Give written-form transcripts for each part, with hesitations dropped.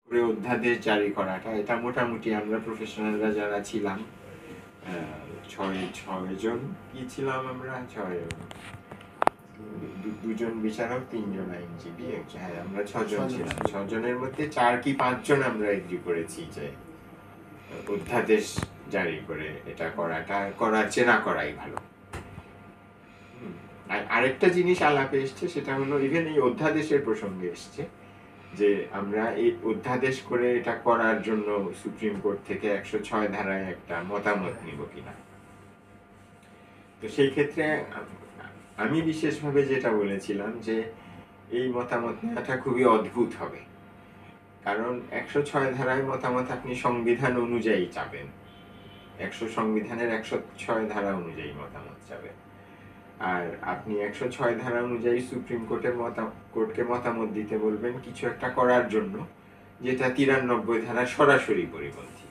করে অধ্যাদেশ জারি করাটা, এটা মোটামুটি আমরা প্রফেশনালরা যারা ছিলাম, ছয় জন কি ছিলাম আমরা, দুজন বিচারক, 3 জন আইনজীবী, হ্যাঁ আমরা 6 জন ছিলাম। 6 জনের মধ্যে 4 কি 5 জন আমরা এগ্রি করেছি যে অধ্যাদেশ জারি করে এটা করার চেয়ে না করাই ভালো। আর আরেকটা জিনিস আলাপে এসছে, সেটা হলো ইভেন এই অধ্যাদেশের প্রসঙ্গে এসছে যে আমরা এই অধ্যাদেশ করে এটা করার জন্য সুপ্রিম কোর্ট থেকে 106 ধারায় একটা মতামত নিব কিনা। তো সেই ক্ষেত্রে আমি বিশেষভাবে যেটা বলেছিলাম যে এই মতামত নেওয়াটা খুবই অদ্ভুত হবে, কারণ 106 ধারায় মতামত আপনি সংবিধান অনুযায়ী চাবেন, সংবিধানের 106 ধারা অনুযায়ী মতামত চাবেন। আর আপনি 106 ধারা অনুযায়ী সুপ্রিম কোর্টকে মতামত দিতে বলবেন কিছু একটা করার জন্য যেটা 93 ধারা সরাসরি পরিপন্থী।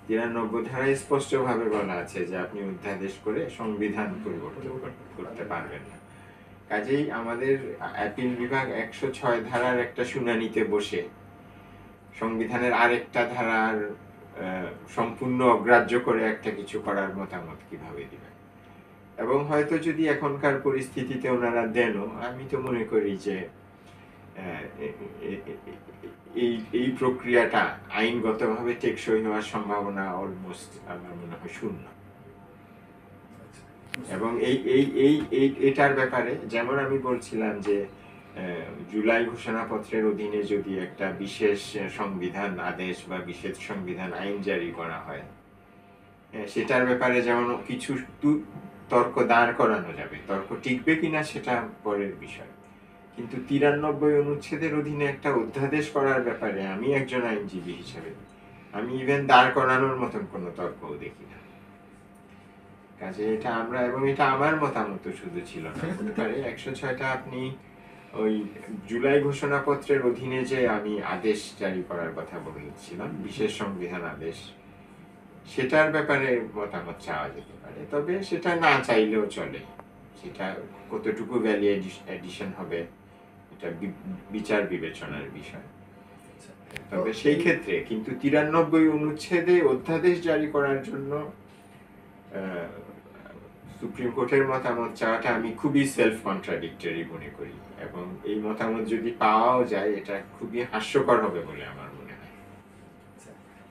93 ধারায় স্পষ্টভাবে বলা আছে যে আপনি অধ্যাদেশ করে সংবিধান পরিবর্তন করতে পারবেন না। কাজেই আমাদের আপিল বিভাগ 106 ধারার একটা শুনানিতে বসে সংবিধানের আরেকটা ধারার সম্পূর্ণ অগ্রাহ্য করে একটা কিছু করার মতামত কিভাবে দিবেন। এবং হয়তো যদি এখনকার পরিস্থিতিতে ওনারা দেনও, আমি তো মনে করি যে এই প্রক্রিয়াটা আইনগতভাবে টেকসই হওয়ার সম্ভাবনা অলমোস্ট আমার মনে হয় শূন্য। এবং এটার ব্যাপারে যেমন আমি বলছিলাম যে জুলাই ঘোষণাপত্রের অধীনে যদি একটা বিশেষ সংবিধান আদেশ বা বিশেষ সংবিধান আইন জারি করা হয়, সেটার ব্যাপারে যেমন কিছু তর্ক দাঁড় করানো যাবে, তর্ক টিকবে কিনা সেটা পরের বিষয়, কিন্তু 93 অনুচ্ছেদের অধীনে একটা অধ্যাদেশ করার ব্যাপারে আমি একজন আইনজীবী হিসেবে আমি ইভেন দাঁড় করানোর মতন কোনো তর্কও দেখি না। কাজে এটা আমরা, এবং এটা আমার মতামত শুধু ছিল না, হতে পারে 106টা আপনি ওই জুলাই ঘোষণাপত্রের অধীনে যে আমি আদেশ জারি করার কথা বলেছিলাম, বিশেষ সংবিধান আদেশ, সেটার ব্যাপারে মতামত চাওয়া যেতে পারে, তবে সেটা না চাইলেও চলে, সেটা কতটুকু ভ্যালু এডিশন হবে এটা বিচার বিবেচনার বিষয়। তবে সেই ক্ষেত্রে কিন্তু 93 অনুচ্ছেদে অধ্যাদেশ জারি করার জন্য সুপ্রিম কোর্টের মতামত চাওয়াটা আমি খুবই সেলফ কন্ট্রাডিক্টরি মনে করি, এবং এই মতামত যদি পাওয়াও যায় এটা খুবই হাস্যকর হবে বলে আমার মনে হয়।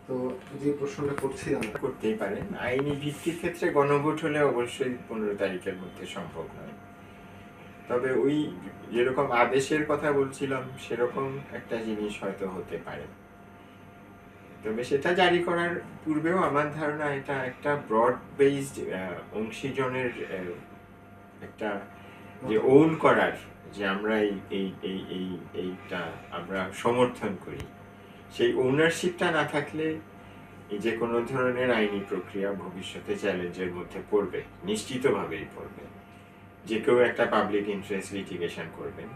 তো যে প্রশ্নটা করছিলাম, করতেই পারেন, আইনি ভিত্তির ক্ষেত্রে গণভোট হলে অবশ্যই 15 তারিখের মধ্যে সম্ভব নয়, তবে ওই যেরকম আদেশের কথা বলছিলাম সেরকম একটা জিনিস হয়তো হতে পারে। তবে সেটা জারি করার পূর্বেও আমার ধারণা এটা একটা ব্রড বেসড অংশীজনের একটা যে ওন করার, যে আমরা এইটা আমরা সমর্থন করি, সেই ওনারশিপটা না থাকলে যে কোনো ধরনের আইনি প্রক্রিয়া ভবিষ্যতে চ্যালেঞ্জের মধ্যে পড়বে, নিশ্চিতভাবেই পড়বে। যে কেউ একটা পাবলিক ইন্টারেস্ট লিটিগেশন করবেন,